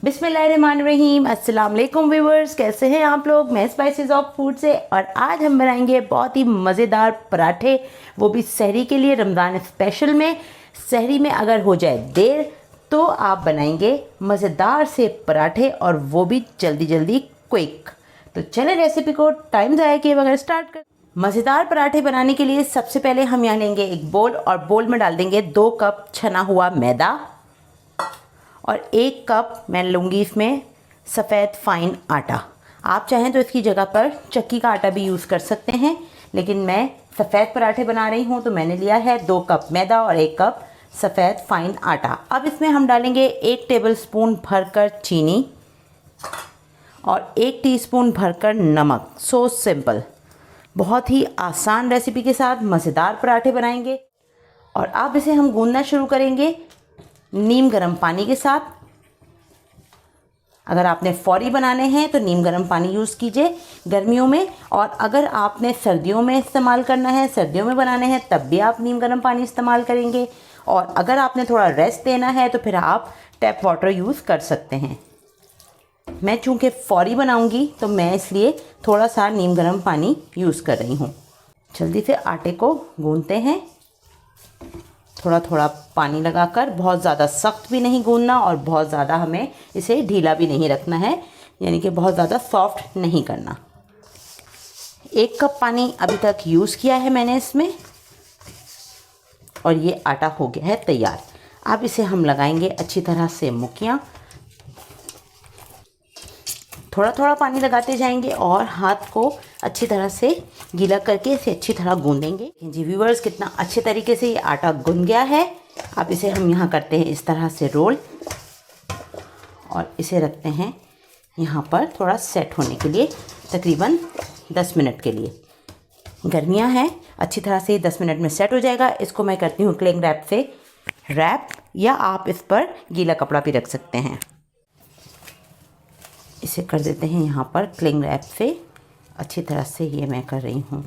बिस्मिल्लाहिर्रहमानिर्रहीम। अस्सलाम वालेकुम व्यूअर्स, कैसे हैं आप लोग। मैं स्पाइसेस ऑफ फूड से, और आज हम बनाएंगे बहुत ही मज़ेदार पराठे, वो भी सहरी के लिए, रमज़ान स्पेशल में। सहरी में अगर हो जाए देर तो आप बनाएंगे मज़ेदार से पराठे, और वो भी जल्दी जल्दी क्विक। तो चलें रेसिपी को टाइम ज़ाया किए बगैर स्टार्ट कर। मज़ेदार पराठे बनाने के लिए सबसे पहले हम यहाँ लेंगे एक बोल, और बोल में डाल देंगे 2 कप छना हुआ मैदा, और 1 कप मैं लूँगी इसमें सफ़ेद फ़ाइन आटा। आप चाहें तो इसकी जगह पर चक्की का आटा भी यूज़ कर सकते हैं, लेकिन मैं सफ़ेद पराठे बना रही हूँ तो मैंने लिया है 2 कप मैदा और 1 कप सफ़ेद फ़ाइन आटा। अब इसमें हम डालेंगे 1 टेबलस्पून भरकर चीनी और 1 टीस्पून भरकर नमक। सो सिंपल, बहुत ही आसान रेसिपी के साथ मज़ेदार पराठे बनाएंगे। और अब इसे हम गूंदना शुरू करेंगे नीम गर्म पानी के साथ। अगर आपने फौरी बनाने हैं तो नीम गर्म पानी यूज़ कीजिए गर्मियों में, और अगर आपने सर्दियों में इस्तेमाल करना है, सर्दियों में बनाने हैं, तब भी आप नीम गर्म पानी इस्तेमाल करेंगे। और अगर आपने थोड़ा रेस्ट देना है तो फिर आप टैप वाटर यूज़ कर सकते हैं। मैं चूँकि फौरी बनाऊंगी तो मैं इसलिए थोड़ा सा नीम गर्म पानी यूज़ कर रही हूँ। जल्दी से आटे को गूंदते हैं, थोड़ा थोड़ा पानी लगाकर। बहुत ज़्यादा सख्त भी नहीं गूंदना और बहुत ज़्यादा हमें इसे ढीला भी नहीं रखना है, यानी कि बहुत ज़्यादा सॉफ्ट नहीं करना। 1 कप पानी अभी तक यूज़ किया है मैंने इसमें, और ये आटा हो गया है तैयार। अब इसे हम लगाएंगे अच्छी तरह से मुक्कियाँ। थोड़ा थोड़ा पानी लगाते जाएंगे और हाथ को अच्छी तरह से गीला करके इसे अच्छी तरह गूंदेंगे। जी व्यूअर्स, कितना अच्छे तरीके से ये आटा गूंद गया है। अब इसे हम यहाँ करते हैं इस तरह से रोल, और इसे रखते हैं यहाँ पर थोड़ा सेट होने के लिए, तकरीबन 10 मिनट के लिए। गर्मियाँ हैं, अच्छी तरह से 10 मिनट में सेट हो जाएगा। इसको मैं करती हूँ क्लिंग रैप से रैप, या आप इस पर गीला कपड़ा भी रख सकते हैं। इसे कर देते हैं यहाँ पर क्लिंग रैप से अच्छी तरह से। ये मैं कर रही हूँ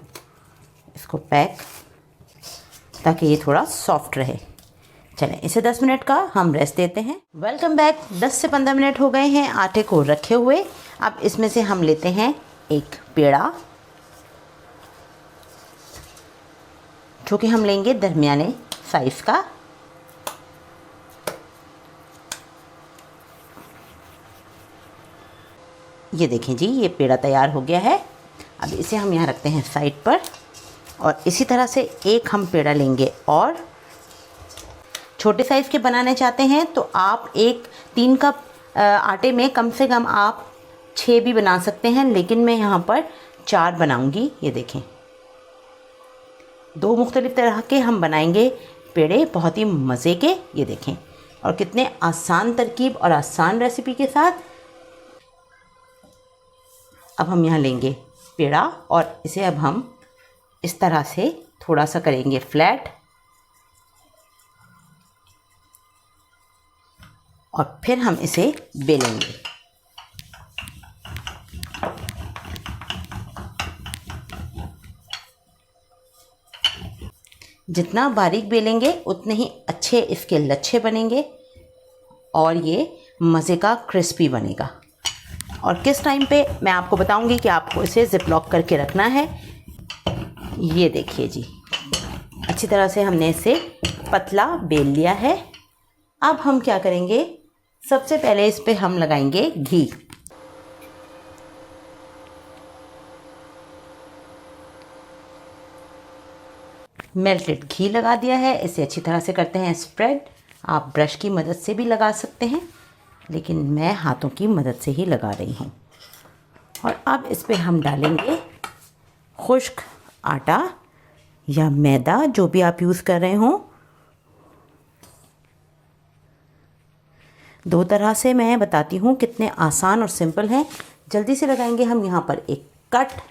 इसको पैक, ताकि ये थोड़ा सॉफ्ट रहे। चलें, इसे 10 मिनट का हम रेस्ट देते हैं। Welcome back. 10 से 15 मिनट हो गए हैं आटे को रखे हुए। अब इसमें से हम लेते हैं एक पेड़ा, जो कि हम लेंगे दरमियाने साइज़ का। ये देखें जी, ये पेड़ा तैयार हो गया है। अब इसे हम यहाँ रखते हैं साइड पर, और इसी तरह से एक हम पेड़ा लेंगे। और छोटे साइज़ के बनाने चाहते हैं तो आप 3 कप आटे में कम से कम आप 6 भी बना सकते हैं, लेकिन मैं यहाँ पर 4 बनाऊँगी। ये देखें, 2 मुख्तलिफ़ तरह के हम बनाएंगे पेड़े, बहुत ही मज़े के। ये देखें, और कितने आसान तरकीब और आसान रेसिपी के साथ। अब हम यहाँ लेंगे पेड़ा, और इसे अब हम इस तरह से थोड़ा सा करेंगे फ्लैट, और फिर हम इसे बेलेंगे। जितना बारीक बेलेंगे उतने ही अच्छे इसके लच्छे बनेंगे, और ये मज़े का क्रिस्पी बनेगा। और किस टाइम पे मैं आपको बताऊंगी कि आपको इसे ज़िप लॉक करके रखना है। ये देखिए जी, अच्छी तरह से हमने इसे पतला बेल लिया है। अब हम क्या करेंगे, सबसे पहले इस पे हम लगाएंगे घी। मेल्टेड घी लगा दिया है, इसे अच्छी तरह से करते हैं स्प्रेड। आप ब्रश की मदद से भी लगा सकते हैं, लेकिन मैं हाथों की मदद से ही लगा रही हूँ। और अब इस पे हम डालेंगे खुश्क आटा या मैदा, जो भी आप यूज़ कर रहे हों। 2 तरह से मैं बताती हूँ कितने आसान और सिंपल हैं। जल्दी से लगाएंगे हम यहाँ पर एक कट,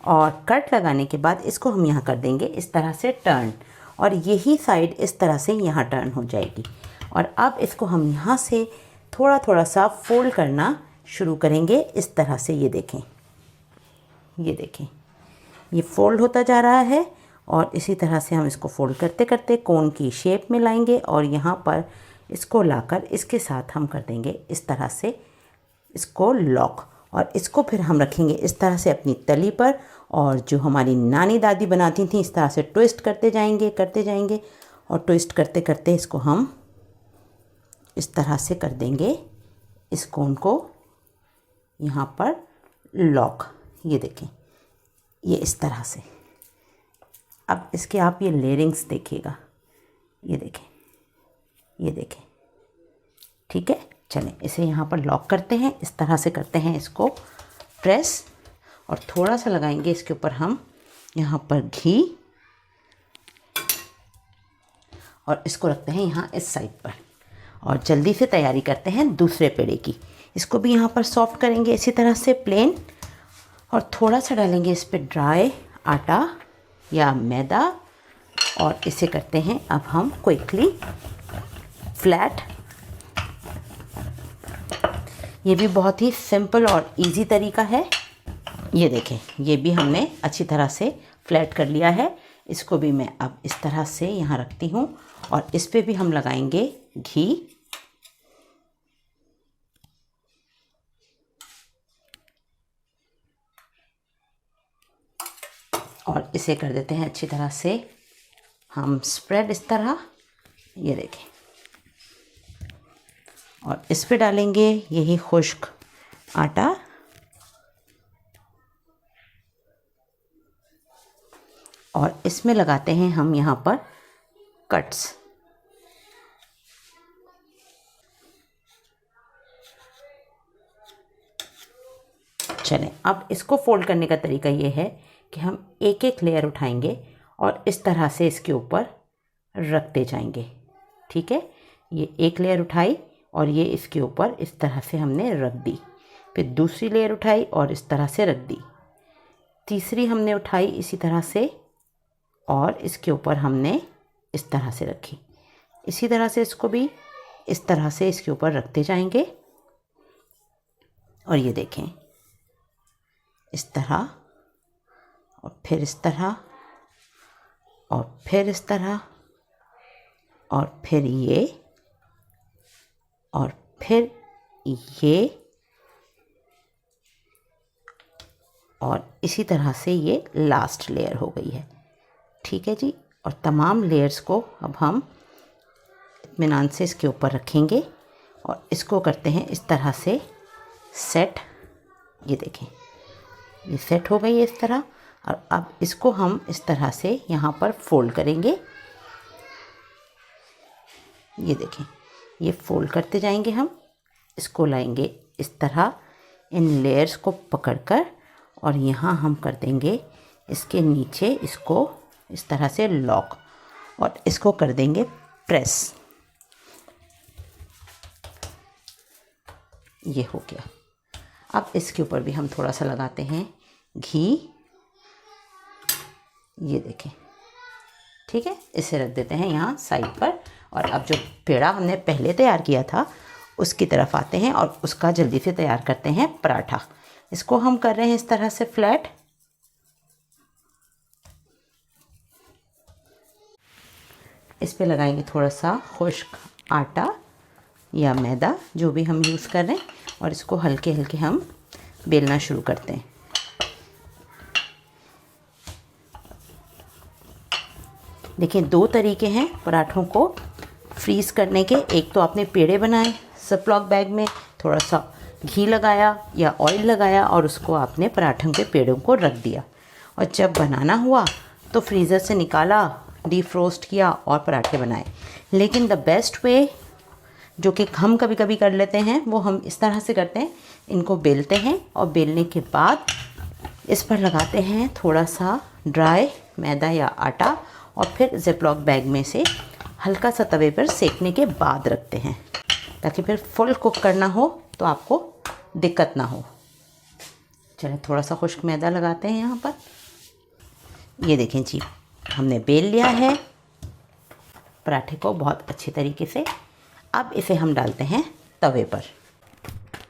और कट लगाने के बाद इसको हम यहाँ कर देंगे इस तरह से टर्न, और यही साइड इस तरह से यहाँ टर्न हो जाएगी। और अब इसको हम यहाँ से थोड़ा थोड़ा सा फोल्ड करना शुरू करेंगे इस तरह से। ये देखें, ये देखें, ये फोल्ड होता जा रहा है, और इसी तरह से हम इसको फोल्ड करते करते कोन की शेप में लाएंगे, और यहाँ पर इसको लाकर इसके साथ हम कर देंगे इस तरह से इसको लॉक, और इसको फिर हम रखेंगे इस तरह से अपनी तली पर, और जो हमारी नानी दादी बनाती थी इस तरह से ट्विस्ट करते जाएंगे और ट्विस्ट करते करते इसको हम इस तरह से कर देंगे इस कोन को यहाँ पर लॉक। ये देखें, ये इस तरह से। अब इसके आप ये लेयरिंग्स देखिएगा, ये देखें, ठीक है। चलें इसे यहाँ पर लॉक करते हैं, इस तरह से करते हैं इसको प्रेस, और थोड़ा सा लगाएंगे इसके ऊपर हम यहाँ पर घी, और इसको रखते हैं यहाँ इस साइड पर, और जल्दी से तैयारी करते हैं दूसरे पेड़े की। इसको भी यहाँ पर सॉफ्ट करेंगे इसी तरह से प्लेन, और थोड़ा सा डालेंगे इस पर ड्राई आटा या मैदा, और इसे करते हैं अब हम क्विकली फ्लैट। ये भी बहुत ही सिंपल और इजी तरीका है। ये देखें, ये भी हमने अच्छी तरह से फ्लैट कर लिया है। इसको भी मैं अब इस तरह से यहाँ रखती हूँ, और इस पे भी हम लगाएंगे घी, और इसे कर देते हैं अच्छी तरह से हम स्प्रेड इस तरह। ये देखें, और इस पे डालेंगे यही खुश्क आटा, और इसमें लगाते हैं हम यहाँ पर कट्स। चलें, अब इसको फोल्ड करने का तरीका ये है कि हम एक एक लेयर उठाएंगे और इस तरह से इसके ऊपर रखते जाएंगे, ठीक है। ये एक लेयर उठाई और ये इसके ऊपर इस तरह से हमने रख दी, फिर दूसरी लेयर उठाई और इस तरह से रख दी, तीसरी हमने उठाई इसी तरह से और इसके ऊपर हमने इस तरह से रखी। इसी तरह से इसको भी इस तरह से इसके ऊपर रखते जाएंगे, और ये देखें इस तरह, और फिर इस तरह, और फिर इस तरह, और फिर ये, और फिर ये, और इसी तरह से ये लास्ट लेयर हो गई है, ठीक है जी। और तमाम लेयर्स को अब हम इत्मीनान से इसके ऊपर रखेंगे और इसको करते हैं इस तरह से सेट। ये देखें, ये सेट हो गई है इस तरह, और अब इसको हम इस तरह से यहाँ पर फोल्ड करेंगे। ये देखें, ये फोल्ड करते जाएंगे हम, इसको लाएंगे इस तरह इन लेयर्स को पकड़कर, और यहाँ हम कर देंगे इसके नीचे इसको इस तरह से लॉक, और इसको कर देंगे प्रेस। ये हो गया। अब इसके ऊपर भी हम थोड़ा सा लगाते हैं घी। ये देखें, ठीक है। इसे रख देते हैं यहाँ साइड पर, और अब जो पेड़ा हमने पहले तैयार किया था उसकी तरफ आते हैं और उसका जल्दी से तैयार करते हैं पराठा। इसको हम कर रहे हैं इस तरह से फ्लैट। इस पे लगाएंगे थोड़ा सा खुश्क आटा या मैदा, जो भी हम यूज़ कर रहे हैं, और इसको हल्के हल्के हम बेलना शुरू करते हैं। देखिए, दो तरीके हैं पराठों को फ्रीज़ करने के। एक तो आपने पेड़े बनाए, ज़िपलॉक बैग में थोड़ा सा घी लगाया या ऑयल लगाया और उसको आपने पराठों के पेड़ों को रख दिया, और जब बनाना हुआ तो फ्रीज़र से निकाला, डीफ्रोस्ट किया और पराठे बनाए। लेकिन द बेस्ट वे जो कि हम कभी कभी कर लेते हैं वो हम इस तरह से करते हैं, इनको बेलते हैं और बेलने के बाद इस पर लगाते हैं थोड़ा सा ड्राई मैदा या आटा, और फिर ज़िपलॉक बैग में से हल्का सा तवे पर सेकने के बाद रखते हैं, ताकि फिर फुल कुक करना हो तो आपको दिक्कत ना हो। चलिए, थोड़ा सा खुश्क मैदा लगाते हैं यहाँ पर। ये देखें जी, हमने बेल लिया है पराठे को बहुत अच्छे तरीके से। अब इसे हम डालते हैं तवे पर।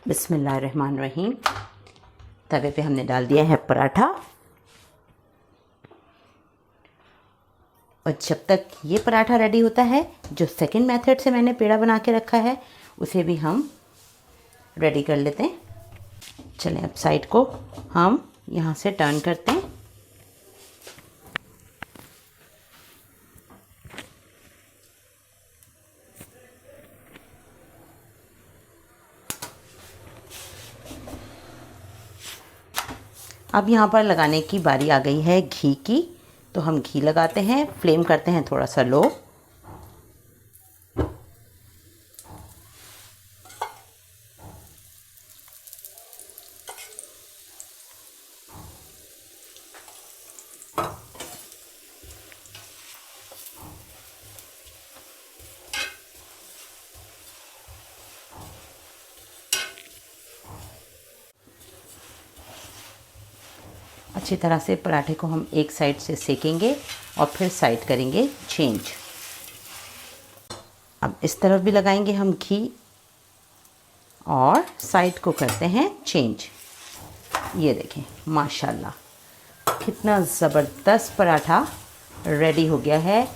बिस्मिल्लाहिर्रहमानिर्रहीम। तवे पे हमने डाल दिया है पराठा, और जब तक ये पराठा रेडी होता है, जो सेकंड मेथड से मैंने पेड़ा बना के रखा है उसे भी हम रेडी कर लेते हैं। चलें अब साइड को हम यहाँ से टर्न करते हैं। अब यहाँ पर लगाने की बारी आ गई है घी की, तो हम घी लगाते हैं। फ्लेम करते हैं थोड़ा सा लो। अच्छी तरह से पराठे को हम एक साइड से सेकेंगे और फिर साइड करेंगे चेंज। अब इस तरफ भी लगाएंगे हम घी और साइड को करते हैं चेंज। ये देखें माशाल्लाह कितना ज़बरदस्त पराठा रेडी हो गया है,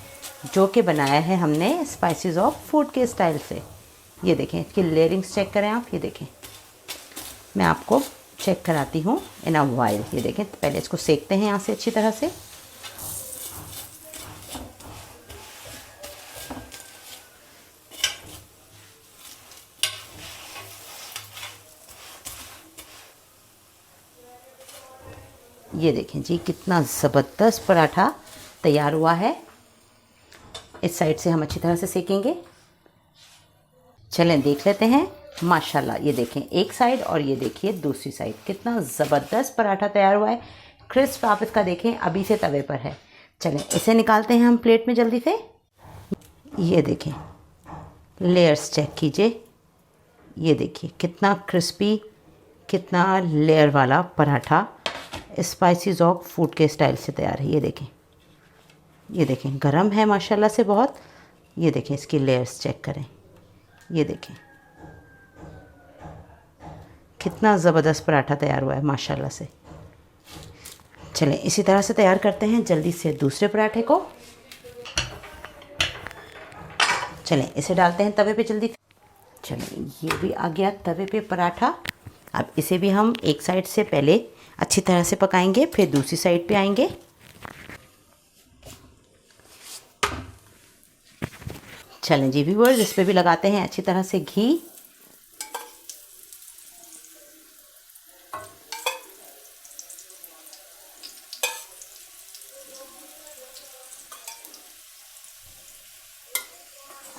जो कि बनाया है हमने स्पाइसेस ऑफ फूड के स्टाइल से। ये देखें, इसकी लेयरिंग्स चेक करें आप। ये देखें, मैं आपको चेक कराती हूँ इन अ वाइल। ये देखें, पहले इसको सेकते हैं यहाँ से अच्छी तरह से। ये देखें जी, कितना ज़बरदस्त पराठा तैयार हुआ है। इस साइड से हम अच्छी तरह से सेकेंगे। चलें देख लेते हैं। माशाल्लाह, ये देखें एक साइड और ये देखिए दूसरी साइड, कितना ज़बरदस्त पराठा तैयार हुआ है। क्रिस्प आप इसका देखें अभी से तवे पर है। चलें इसे निकालते हैं हम प्लेट में जल्दी से। ये देखें, लेयर्स चेक कीजिए। ये देखिए कितना क्रिस्पी, कितना लेयर वाला पराठा स्पाइसेस ऑफ फूड के स्टाइल से तैयार है। ये देखें गरम है माशाल्लाह से बहुत। ये देखें इसकी लेयर्स चेक करें। ये देखें कितना ज़बरदस्त पराठा तैयार हुआ है माशाल्लाह से। चलें इसी तरह से तैयार करते हैं जल्दी से दूसरे पराठे को। चलें इसे डालते हैं तवे पे जल्दी। चलें ये भी आ गया तवे पे पराठा। अब इसे भी हम एक साइड से पहले अच्छी तरह से पकाएंगे, फिर दूसरी साइड पे आएंगे। चलें जी व्यूअर्स, इस पे भी लगाते हैं अच्छी तरह से घी।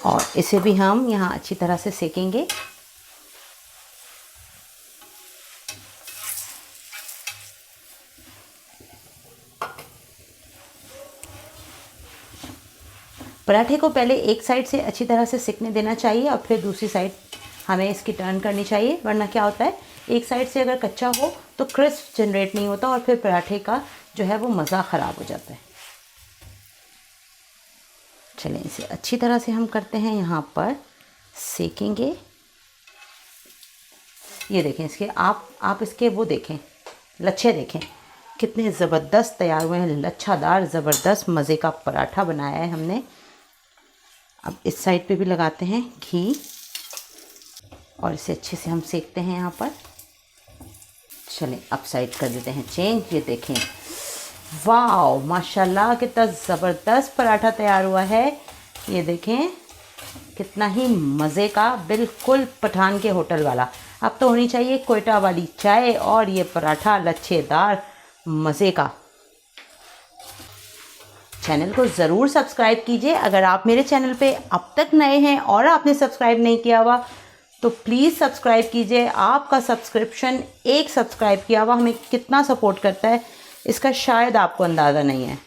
और इसे भी हम यहाँ अच्छी तरह से सेकेंगे। पराठे को पहले एक साइड से अच्छी तरह से सिकने देना चाहिए और फिर दूसरी साइड हमें इसकी टर्न करनी चाहिए, वरना क्या होता है एक साइड से अगर कच्चा हो तो क्रिस्प जनरेट नहीं होता और फिर पराठे का जो है वो मज़ा ख़राब हो जाता है। चलें इसे अच्छी तरह से हम करते हैं, यहाँ पर सेकेंगे। ये देखें इसके आप इसके वो देखें लच्छे देखें कितने ज़बरदस्त तैयार हुए हैं। लच्छादार ज़बरदस्त मज़े का पराठा बनाया है हमने। अब इस साइड पे भी लगाते हैं घी और इसे अच्छे से हम सेकते हैं यहाँ पर। चलें अब साइड कर देते हैं चेंज। ये देखें वाह माशाल्लाह कितना ज़बरदस्त पराठा तैयार हुआ है। ये देखें कितना ही मज़े का, बिल्कुल पठान के होटल वाला। अब तो होनी चाहिए कोयटा वाली चाय और ये पराठा लच्छेदार मज़े का। चैनल को ज़रूर सब्सक्राइब कीजिए। अगर आप मेरे चैनल पे अब तक नए हैं और आपने सब्सक्राइब नहीं किया हुआ तो प्लीज़ सब्सक्राइब कीजिए। आपका सब्सक्रिप्शन, एक सब्सक्राइब किया हुआ हमें कितना सपोर्ट करता है इसका शायद आपको अंदाज़ा नहीं है।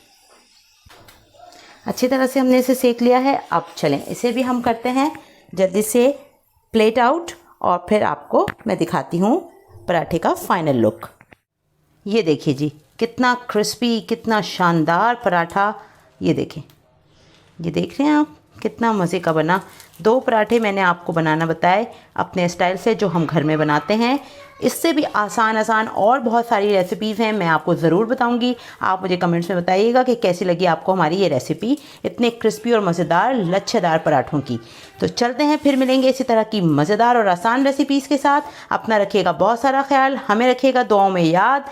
अच्छी तरह से हमने इसे सेक लिया है। अब चलें इसे भी हम करते हैं जल्दी से प्लेट आउट और फिर आपको मैं दिखाती हूँ पराठे का फाइनल लुक। ये देखिए जी कितना क्रिस्पी, कितना शानदार पराठा। ये देखें, ये देख रहे हैं आप कितना मज़े का बना। 2 पराठे मैंने आपको बनाना बताए अपने स्टाइल से, जो हम घर में बनाते हैं। इससे भी आसान और बहुत सारी रेसिपीज़ हैं, मैं आपको ज़रूर बताऊंगी। आप मुझे कमेंट्स में बताइएगा कि कैसी लगी आपको हमारी ये रेसिपी इतने क्रिस्पी और मज़ेदार लच्छेदार पराठों की। तो चलते हैं, फिर मिलेंगे इसी तरह की मज़ेदार और आसान रेसिपीज़ के साथ। अपना रखिएगा बहुत सारा ख्याल, हमें रखिएगा दुआओं में याद,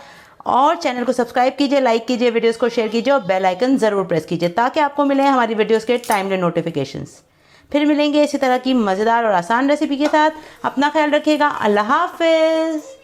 और चैनल को सब्सक्राइब कीजिए, लाइक कीजिए, वीडियोस को शेयर कीजिए और बेल आइकन ज़रूर प्रेस कीजिए ताकि आपको मिले हमारी वीडियोस के टाइमली नोटिफिकेशंस। फिर मिलेंगे इसी तरह की मज़ेदार और आसान रेसिपी के साथ। अपना ख्याल रखिएगा। अल्लाह हाफ़िज़।